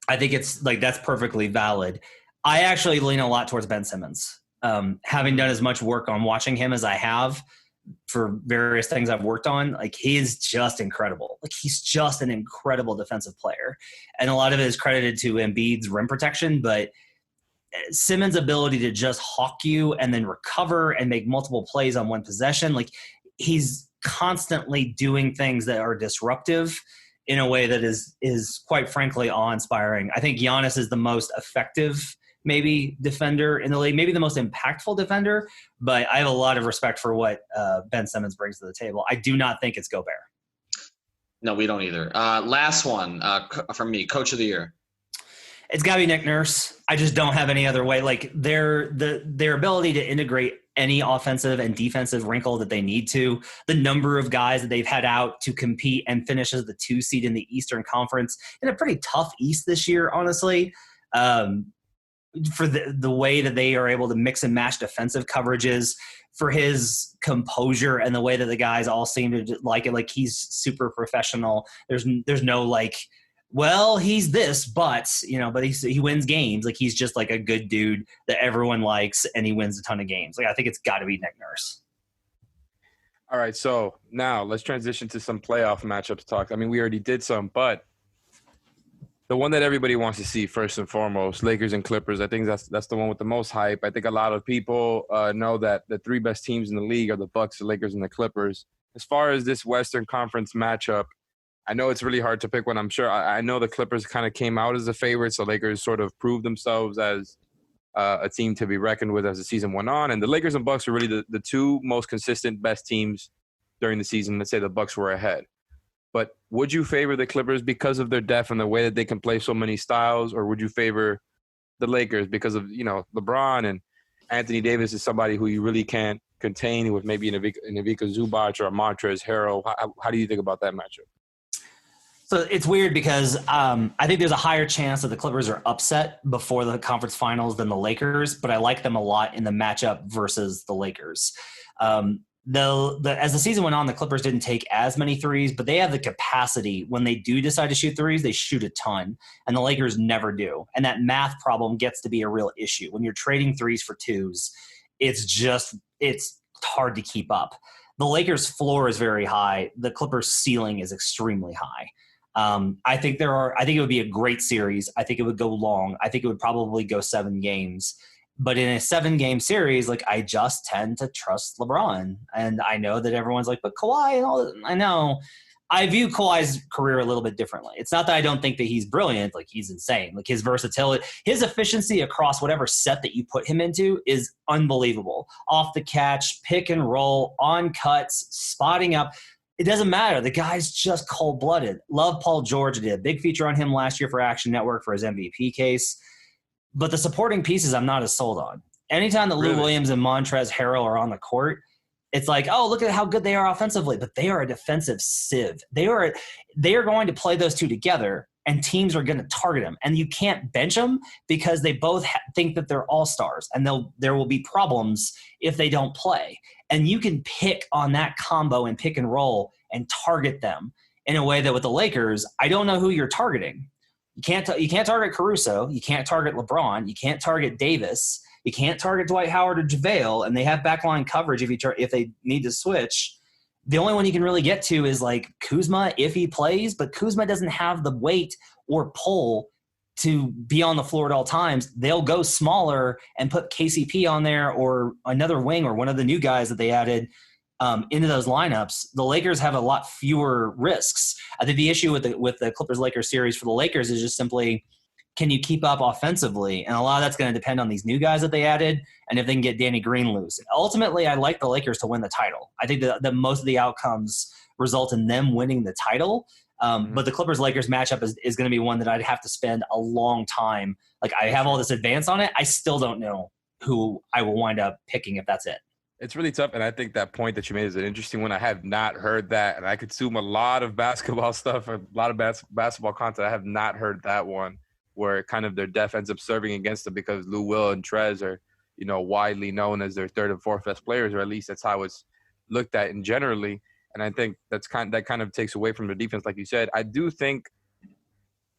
I think it's like, that's perfectly valid. I actually lean a lot towards Ben Simmons. Having done as much work on watching him as I have, for various things I've worked on, like he is just incredible. Like he's just an incredible defensive player. And a lot of it is credited to Embiid's rim protection, but Simmons' ability to just hawk you and then recover and make multiple plays on one possession, like he's constantly doing things that are disruptive in a way that is quite frankly awe-inspiring. I think Giannis is the most effective maybe defender in the league, maybe the most impactful defender, but I have a lot of respect for what Ben Simmons brings to the table. I do not think it's Gobert. No, we don't either. Last one from me, Coach of the Year. It's got to be Nick Nurse. I just don't have any other way. Like their ability to integrate any offensive and defensive wrinkle that they need to, the number of guys that they've had out to compete and finish as the 2 seed in the Eastern Conference in a pretty tough East this year, honestly. For the way that they are able to mix and match defensive coverages, for his composure and the way that the guys all seem to like it. Like he's super professional. There's no like, well, he's this, but he wins games. Like he's just like a good dude that everyone likes, and he wins a ton of games. Like I think it's got to be Nick Nurse. All right, so now let's transition to some playoff matchups talk. I mean, we already did some, but the one that everybody wants to see first and foremost, Lakers and Clippers. I think that's the one with the most hype. I think a lot of people know that the 3 best teams in the league are the Bucks, the Lakers, and the Clippers. As far as this Western Conference matchup, I know it's really hard to pick one. I'm sure I know the Clippers kind of came out as the favorites. The Lakers sort of proved themselves as a team to be reckoned with as the season went on. And the Lakers and Bucks are really the 2 most consistent best teams during the season. Let's say the Bucks were ahead. But would you favor the Clippers because of their depth and the way that they can play so many styles, or would you favor the Lakers because of, LeBron and Anthony Davis is somebody who you really can't contain with maybe an Ivica Zubac or a Montrezl Harrell? How do you think about that matchup? So it's weird because I think there's a higher chance that the Clippers are upset before the conference finals than the Lakers, but I like them a lot in the matchup versus the Lakers. As the season went on, the Clippers didn't take as many threes, but they have the capacity when they do decide to shoot threes, they shoot a ton, and the Lakers never do. And that math problem gets to be a real issue. When you're trading threes for twos, it's hard to keep up. The Lakers' floor is very high. The Clippers' ceiling is extremely high. I think it would be a great series. I think it would go long. I think it would probably go 7 games. But in a 7-game series, like I just tend to trust LeBron. And I know that everyone's like, but Kawhi and all that. I know. I view Kawhi's career a little bit differently. It's not that I don't think that he's brilliant. Like he's insane. Like his versatility, his efficiency across whatever set that you put him into is unbelievable. Off the catch, pick and roll, on cuts, spotting up. It doesn't matter. The guy's just cold-blooded. Love Paul George. Did a big feature on him last year for Action Network for his MVP case. But the supporting pieces I'm not as sold on. Anytime that Lou Williams and Montrezl Harrell are on the court, it's like, oh, look at how good they are offensively. But they are a defensive sieve. They are going to play those two together, and teams are going to target them. And you can't bench them because they both think that they're all-stars, and there will be problems if they don't play. And you can pick on that combo and pick and roll and target them in a way that with the Lakers, I don't know who you're targeting. You can't target Caruso. You can't target LeBron. You can't target Davis. You can't target Dwight Howard or JaVale, and they have backline coverage if they need to switch. The only one you can really get to is like Kuzma if he plays, but Kuzma doesn't have the weight or pull to be on the floor at all times. They'll go smaller and put KCP on there or another wing or one of the new guys that they added into those lineups. The Lakers have a lot fewer risks. I think the issue with the Clippers-Lakers series for the Lakers is just simply, can you keep up offensively? And a lot of that's going to depend on these new guys that they added and if they can get Danny Green loose. Ultimately, I like the Lakers to win the title. I think that most of the outcomes result in them winning the title. But the Clippers-Lakers matchup is going to be one that I'd have to spend a long time. Like I have all this advance on it. I still don't know who I will wind up picking if that's it. It's really tough, and I think that point that you made is an interesting one. I have not heard that, and I consume a lot of basketball stuff, a lot of basketball content. I have not heard that one where kind of their depth ends up serving against them because Lou Will and Trez are, widely known as their 3rd and 4th best players, or at least that's how it's looked at in generally. And I think that kind of takes away from the defense, like you said. I do think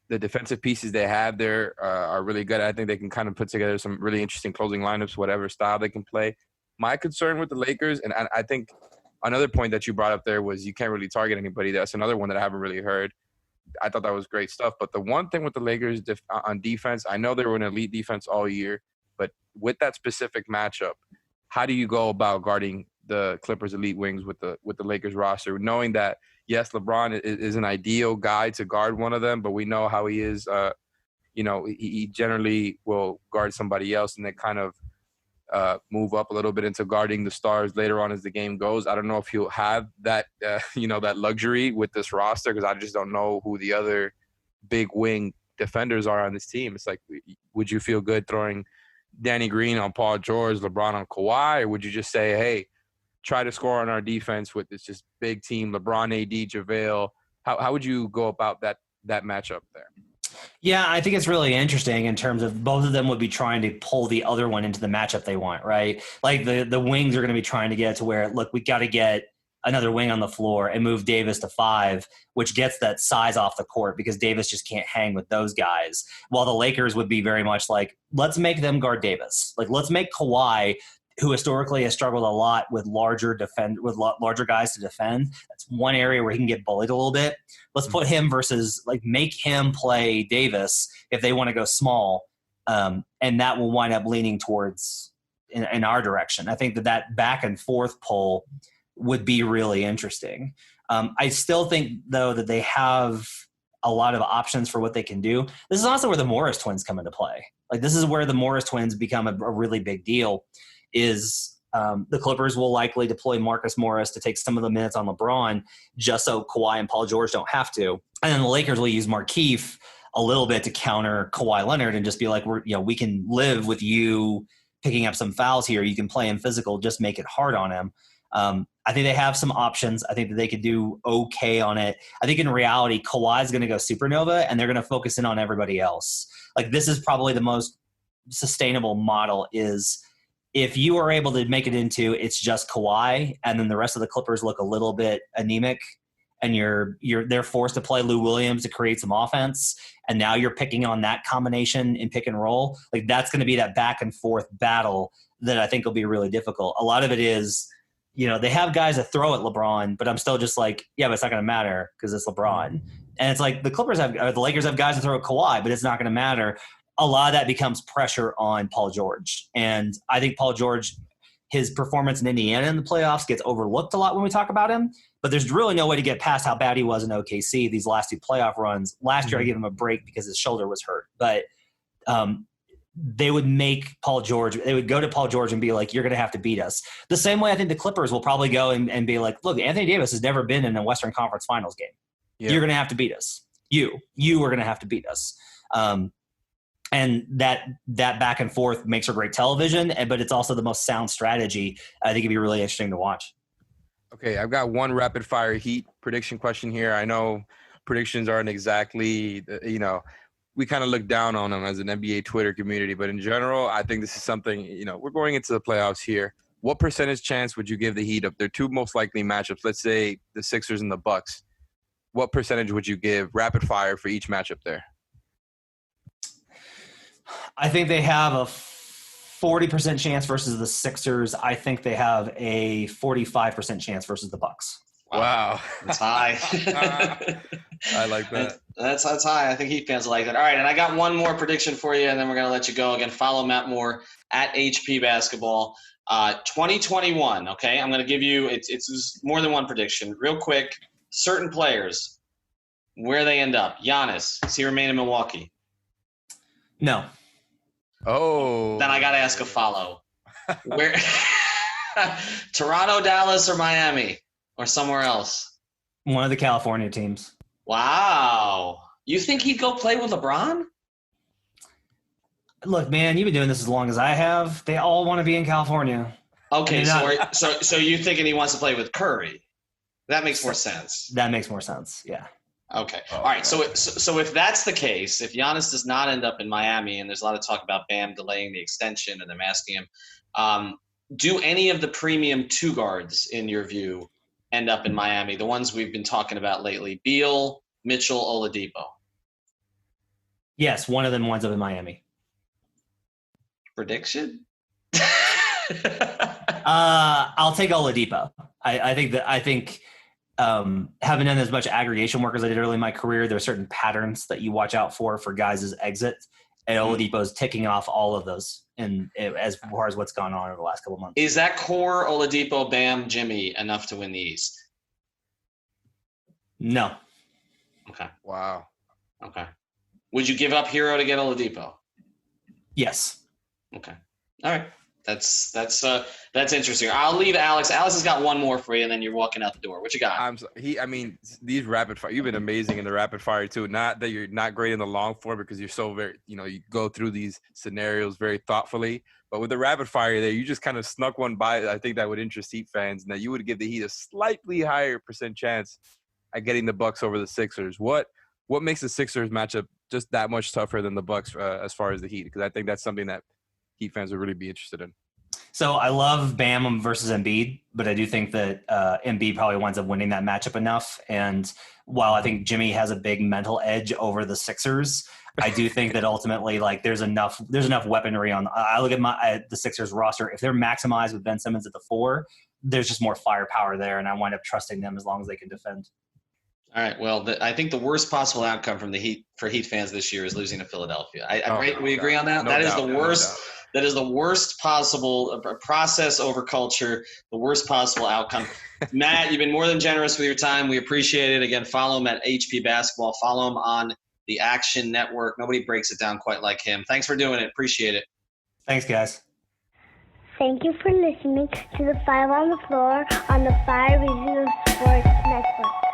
the defensive pieces they have there are really good. I think they can kind of put together some really interesting closing lineups, whatever style they can play. My concern with the Lakers, and I think another point that you brought up there was you can't really target anybody. That's another one that I haven't really heard. I thought that was great stuff. But the one thing with the Lakers on defense, I know they were an elite defense all year, but with that specific matchup, how do you go about guarding the Clippers elite wings with the Lakers roster, knowing that, yes, LeBron is an ideal guy to guard one of them, but we know how he is. He generally will guard somebody else and then kind of move up a little bit into guarding the stars later on as the game goes. I don't know if he'll have that, that luxury with this roster, because I just don't know who the other big wing defenders are on this team. It's like, would you feel good throwing Danny Green on Paul George, LeBron on Kawhi, or would you just say, hey, try to score on our defense with this just big team, LeBron, AD, JaVale? How would you go about that matchup there? Yeah, I think it's really interesting in terms of both of them would be trying to pull the other one into the matchup they want, right? Like the wings are going to be trying to get to where, look, we got to get another wing on the floor and move Davis to 5, which gets that size off the court because Davis just can't hang with those guys. While the Lakers would be very much like, let's make them guard Davis. Like, let's make Kawhi, who historically has struggled a lot with larger guys to defend. That's one area where he can get bullied a little bit. Let's put him versus, like, make him play Davis if they want to go small, and that will wind up leaning towards in our direction. I think that back and forth pull would be really interesting. I still think, though, that they have a lot of options for what they can do. This is also where the Morris twins come into play. Like, this is where the Morris twins become a really big deal. Is the Clippers will likely deploy Marcus Morris to take some of the minutes on LeBron just so Kawhi and Paul George don't have to. And then the Lakers will use Markieff a little bit to counter Kawhi Leonard and just be like, we can live with you picking up some fouls here. You can play him physical, just make it hard on him. I think they have some options. I think that they could do okay on it. I think in reality, Kawhi is going to go supernova and they're going to focus in on everybody else. Like, this is probably the most sustainable model is – if you are able to make it into it's just Kawhi and then the rest of the Clippers look a little bit anemic and they're forced to play Lou Williams to create some offense, and now you're picking on that combination in pick and roll, like, that's going to be that back and forth battle that I think will be really difficult. A lot of it is, they have guys that throw at LeBron, but I'm still just like, yeah, but it's not going to matter because it's LeBron. And it's like the Lakers have guys that throw at Kawhi, but it's not going to matter. A lot of that becomes pressure on Paul George. And I think Paul George, his performance in Indiana in the playoffs gets overlooked a lot when we talk about him, but there's really no way to get past how bad he was in OKC these last 2 playoff runs. Last year I gave him a break because his shoulder was hurt, but they would go to Paul George and be like, you're going to have to beat us. The same way I think the Clippers will probably go and be like, look, Anthony Davis has never been in a Western Conference Finals game. Yeah. You're going to have to beat us. You are going to have to beat us. And that back and forth makes for great television, but it's also the most sound strategy. I think it'd be really interesting to watch. Okay, I've got one rapid fire Heat prediction question here. I know predictions aren't exactly, we kind of look down on them as an NBA Twitter community, but in general, I think this is something, we're going into the playoffs here. What percentage chance would you give the Heat of their 2 most likely matchups? Let's say the Sixers and the Bucks. What percentage would you give rapid fire for each matchup there? I think they have a 40% chance versus the Sixers. I think they have a 45% chance versus the Bucks. Wow. That's high. I like that. That's high. I think Heat fans like that. All right, and I got one more prediction for you, and then we're going to let you go. Again, follow Matt Moore at HP Basketball. 2021, okay? I'm going to give you it's more than one prediction. Real quick, certain players, where they end up. Giannis, does he remain in Milwaukee? No. Oh. Then I got to ask a follow. Where? Toronto, Dallas, or Miami, or somewhere else? One of the California teams. Wow. You think he'd go play with LeBron? Look, man, you've been doing this as long as I have. They all want to be in California. Okay, so you're thinking he wants to play with Curry? That makes more sense. That makes more sense. Yeah. Okay. All right. So if that's the case, if Giannis does not end up in Miami, and there's a lot of talk about Bam delaying the extension and them asking him, do any of the premium 2 guards, in your view, end up in Miami? The ones we've been talking about lately: Beal, Mitchell, Oladipo. Yes, one of them winds up in Miami. Prediction? I'll take Oladipo. I think having done as much aggregation work as I did early in my career, there are certain patterns that you watch out for guys' exit. And Oladipo is ticking off all of those as far as what's gone on over the last couple of months. Is that core Oladipo, Bam, Jimmy enough to win the East? No. Okay. Wow. Okay. Would you give up Hero to get Oladipo? Yes. Okay. All right. That's interesting. I'll leave Alex. Alex has got one more for you, and then you're walking out the door. What you got? These rapid fire. You've been amazing in the rapid fire too. Not that you're not great in the long form because you're so very, you go through these scenarios very thoughtfully. But with the rapid fire there, you just kind of snuck one by. I think that would interest Heat fans, and that you would give the Heat a slightly higher percent chance at getting the Bucks over the Sixers. What makes the Sixers matchup just that much tougher than the Bucks as far as the Heat? Because I think that's something that Heat fans would really be interested in. So I love Bam versus Embiid, but I do think that Embiid probably winds up winning that matchup enough. And while I think Jimmy has a big mental edge over the Sixers, I do think that ultimately, like, there's enough weaponry on. I look at the Sixers roster. If they're maximized with Ben Simmons at the 4, there's just more firepower there, and I wind up trusting them as long as they can defend. All right. Well, I think the worst possible outcome from the Heat for Heat fans this year is losing to Philadelphia. We agree on that. That is the worst. That is the worst possible process over culture. The worst possible outcome. Matt, you've been more than generous with your time. We appreciate it. Again, follow him at HP Basketball. Follow him on the Action Network. Nobody breaks it down quite like him. Thanks for doing it. Appreciate it. Thanks, guys. Thank you for listening to the 5 on the Floor on the 5 Reasons Sports Network.